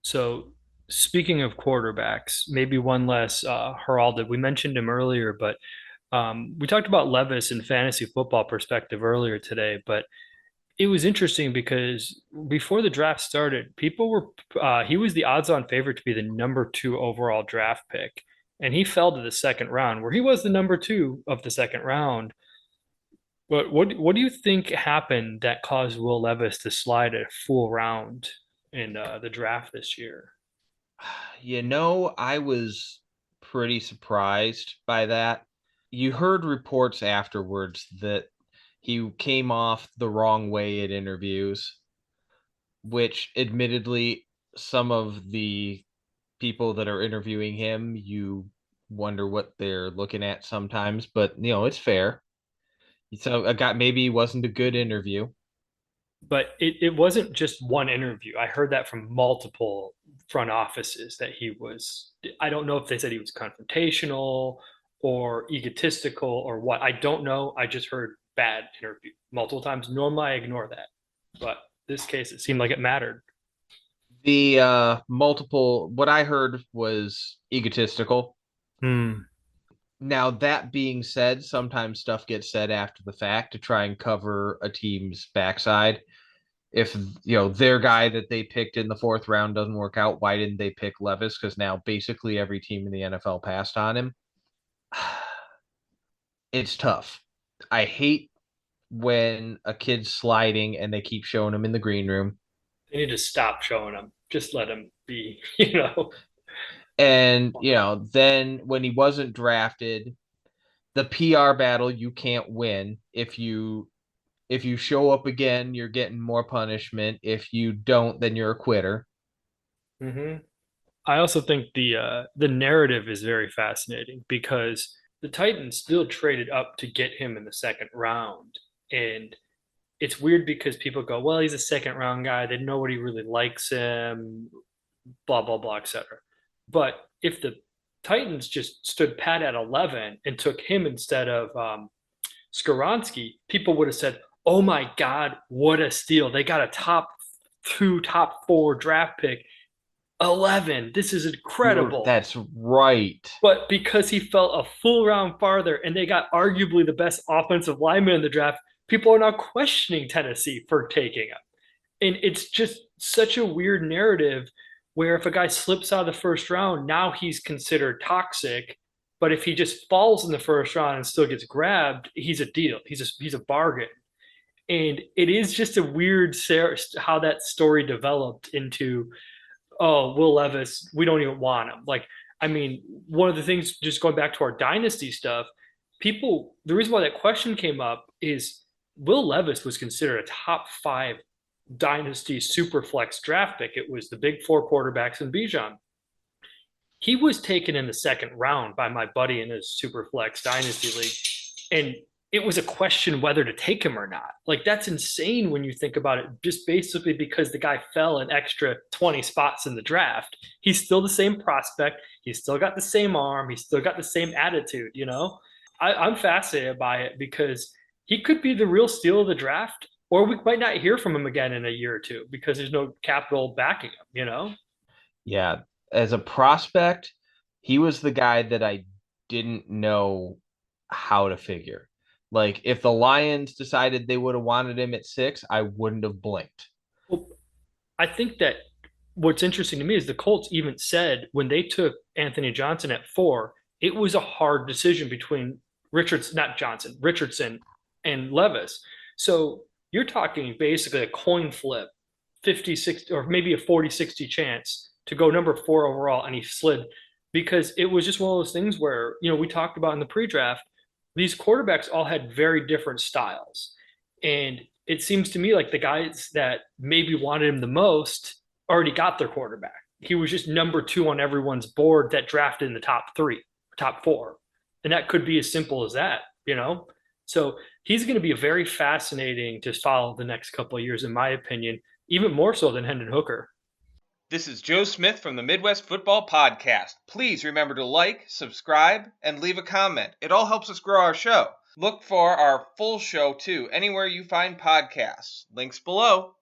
So, speaking of quarterbacks, maybe one less heralded. We mentioned him earlier, but we talked about Levis in fantasy football perspective earlier today. But it was interesting because before the draft started, people were he was the odds-on favorite to be the number two overall draft pick, and he fell to the second round, where he was the number two of the second round. But what do you think happened that caused Will Levis to slide a full round in the draft this year? I was pretty surprised by that. You heard reports afterwards that he came off the wrong way at interviews, which admittedly, some of the people that are interviewing him, you wonder what they're looking at sometimes, but it's fair. So I got maybe it wasn't a good interview. But it wasn't just one interview. I heard that from multiple front offices that he was, I don't know if they said he was confrontational or egotistical or what. I don't know. I just heard bad interview multiple times. Normally I ignore that. But this case, it seemed like it mattered. The multiple what I heard was egotistical. Hmm. Now, that being said, sometimes stuff gets said after the fact to try and cover a team's backside. If, their guy that they picked in the fourth round doesn't work out, why didn't they pick Levis? Because now basically every team in the NFL passed on him. It's tough. I hate when a kid's sliding and they keep showing him in the green room. They need to stop showing him. Just let him be, you know. And, then when he wasn't drafted, the PR battle you can't win. If you show up again, you're getting more punishment. If you don't, then you're a quitter. Hmm. I also think the narrative is very fascinating because the Titans still traded up to get him in the second round. And it's weird because people go, well, he's a second round guy. They nobody really likes him, blah, blah, blah, etc. But if the Titans just stood pat at 11 and took him instead of Skoronski, people would have said, oh my God, what a steal. They got a top two, top four draft pick 11. This is incredible. That's right. But because he fell a full round farther and they got arguably the best offensive lineman in the draft, people are now questioning Tennessee for taking him. And it's just such a weird narrative where if a guy slips out of the first round, now he's considered toxic. But if he just falls in the first round and still gets grabbed, he's a deal. He's a bargain. And it is just a weird how that story developed into, oh, Will Levis, we don't even want him. Like, I mean, one of the things, just going back to our dynasty stuff, the reason why that question came up is Will Levis was considered a top five dynasty super flex draft pick. It was the big four quarterbacks and Bijan. He was taken in the second round by my buddy in his super flex dynasty league. And it was a question whether to take him or not. Like, that's insane when you think about it, just basically because the guy fell an extra 20 spots in the draft. He's still the same prospect. He's still got the same arm. He's still got the same attitude, you know? I'm fascinated by it because he could be the real steal of the draft, or we might not hear from him again in a year or two because there's no capital backing him, you know? Yeah. As a prospect, he was the guy that I didn't know how to figure. Like, if the Lions decided they would have wanted him at 6, I wouldn't have blinked. Well, I think that what's interesting to me is the Colts even said when they took Anthony Johnson at four, it was a hard decision between Richardson and Levis. So you're talking basically a coin flip, 50-60, or maybe a 40-60 chance to go number four overall. And he slid because it was just one of those things where, we talked about in the pre draft, these quarterbacks all had very different styles. And it seems to me like the guys that maybe wanted him the most already got their quarterback. He was just number two on everyone's board that drafted in the top three, top four. And that could be as simple as that, you know? So he's going to be very fascinating to follow the next couple of years, in my opinion, even more so than Hendon Hooker. This is Joe Smith from the Midwest Football Podcast. Please remember to like, subscribe, and leave a comment. It all helps us grow our show. Look for our full show, too, anywhere you find podcasts. Links below.